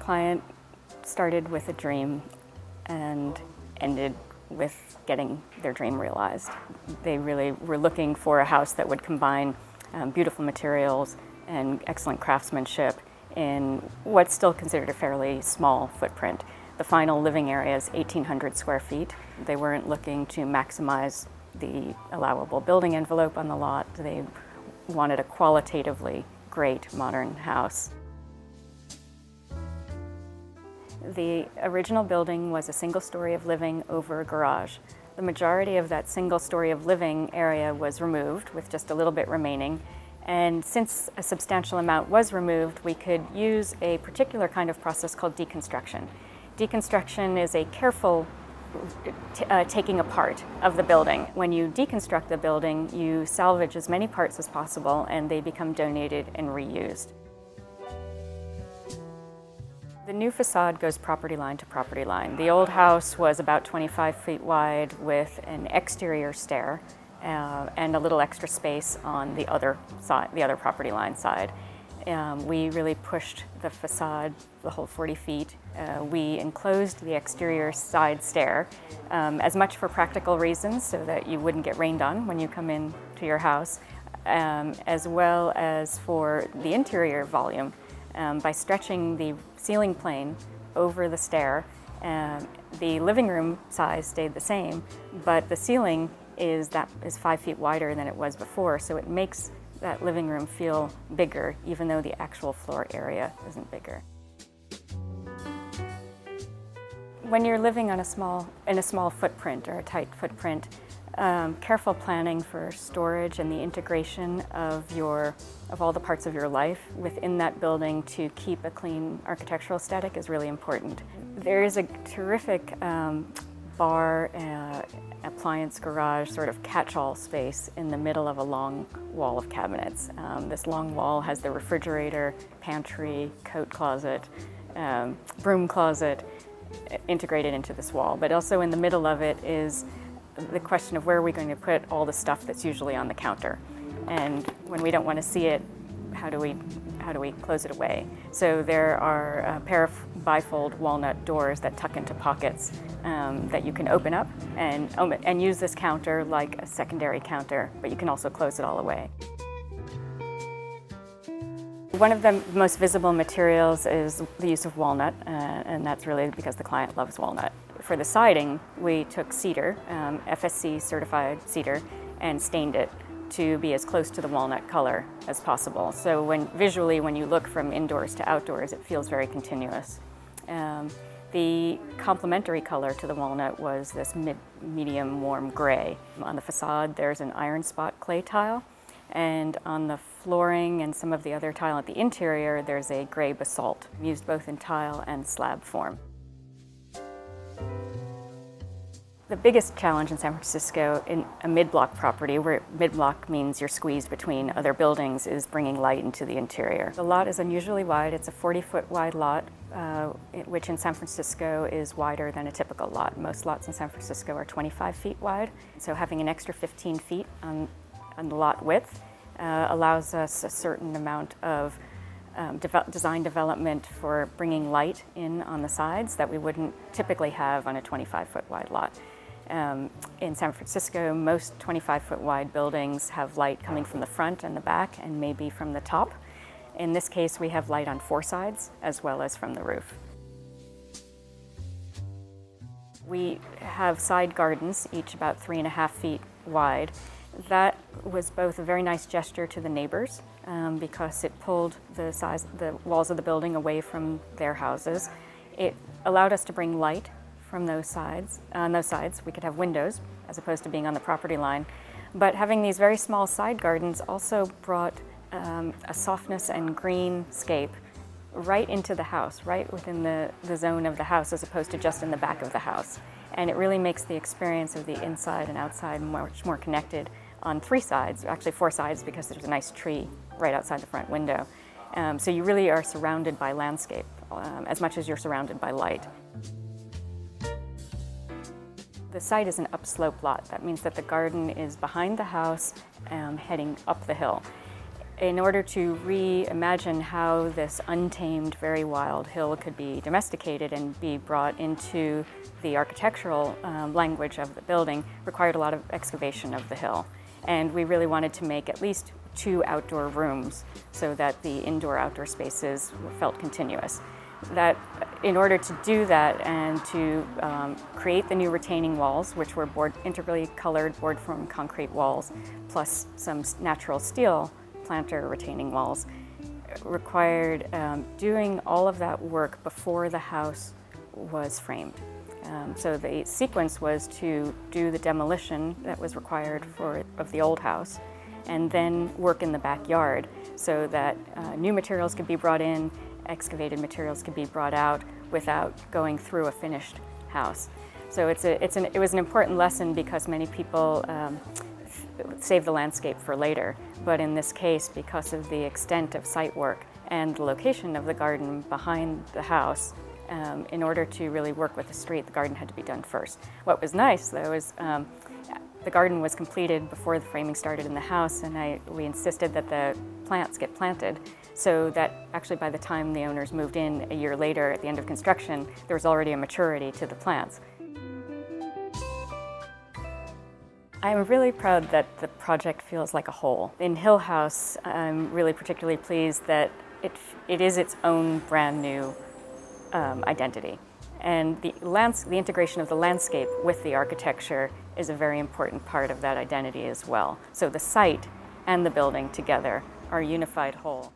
client started with a dream and ended with getting their dream realized. They really were looking for a house that would combine beautiful materials and excellent craftsmanship in what's still considered a fairly small footprint. The final living area is 1,800 square feet. They weren't looking to maximize the allowable building envelope on the lot. They wanted a qualitatively great modern house. The original building was a single story of living over a garage. The majority of that single story of living area was removed, with just a little bit remaining. And since a substantial amount was removed, we could use a particular kind of process called deconstruction. Deconstruction is a careful taking apart of the building. When you deconstruct the building, you salvage as many parts as possible and they become donated and reused. The new facade goes property line to property line. The old house was about 25 feet wide with an exterior stair and a little extra space on the other side, the other property line side. We really pushed the facade the whole 40 feet. We enclosed the exterior side stair, as much for practical reasons so that you wouldn't get rained on when you come in to your house, as well as for the interior volume. By stretching the ceiling plane over the stair, the living room size stayed the same, but the ceiling is 5 feet wider than it was before, so it makes that living room feel bigger, even though the actual floor area isn't bigger. When you're living in a small footprint or a tight footprint, careful planning for storage and the integration of all the parts of your life within that building to keep a clean architectural aesthetic is really important. There is a terrific bar, appliance garage, sort of catch-all space in the middle of a long wall of cabinets. This long wall has the refrigerator, pantry, coat closet, broom closet integrated into this wall, but also in the middle of it is the question of where are we going to put all the stuff that's usually on the counter. And when we don't want to see it, how do we close it away? So there are a pair of bifold walnut doors that tuck into pockets that you can open up and use this counter like a secondary counter, but you can also close it all away. One of the most visible materials is the use of walnut, and that's really because the client loves walnut. For the siding, we took cedar, FSC certified cedar, and stained it to be as close to the walnut color as possible. So visually, when you look from indoors to outdoors, it feels very continuous. The complementary color to the walnut was this medium warm gray. On the facade, there's an iron spot clay tile, and on the flooring and some of the other tile at the interior, there's a gray basalt, used both in tile and slab form. The biggest challenge in San Francisco in a mid-block property, where mid-block means you're squeezed between other buildings, is bringing light into the interior. The lot is unusually wide. It's a 40-foot wide lot, which in San Francisco is wider than a typical lot. Most lots in San Francisco are 25 feet wide, so having an extra 15 feet on the lot width allows us a certain amount of design development for bringing light in on the sides that we wouldn't typically have on a 25-foot wide lot. In San Francisco, most 25-foot wide buildings have light coming from the front and the back and maybe from the top. In this case, we have light on 4 sides as well as from the roof. We have side gardens, each about 3.5 feet wide. That was both a very nice gesture to the neighbors because it pulled the walls of the building away from their houses. It allowed us to bring light from those sides. On those sides, we could have windows as opposed to being on the property line. But having these very small side gardens also brought a softness and greenscape right into the house, right within the zone of the house, as opposed to just in the back of the house. And it really makes the experience of the inside and outside much more connected on 3 sides, actually 4 sides, because there's a nice tree right outside the front window. So you really are surrounded by landscape as much as you're surrounded by light. The site is an upslope lot. That means that the garden is behind the house, heading up the hill. in order to reimagine how this untamed, very wild hill could be domesticated and be brought into the architectural language of the building, required a lot of excavation of the hill. And we really wanted to make at least 2 outdoor rooms so that the indoor-outdoor spaces felt continuous. That in order to do that and to create the new retaining walls, which were integrally colored board formed concrete walls, plus some natural steel planter retaining walls, required doing all of that work before the house was framed. So the sequence was to do the demolition that was required of the old house, and then work in the backyard so that new materials could be brought in, excavated materials could be brought out without going through a finished house. So it was an important lesson because many people save the landscape for later, but in this case, because of the extent of site work and the location of the garden behind the house, in order to really work with the street, the garden had to be done first. What was nice, though, is the garden was completed before the framing started in the house, and we insisted that the plants get planted, so that actually by the time the owners moved in a year later at the end of construction, there was already a maturity to the plants. I'm really proud that the project feels like a whole. In HillHouse, I'm really particularly pleased that it is its own brand new identity. And the integration of the landscape with the architecture is a very important part of that identity as well. So the site and the building together are a unified whole.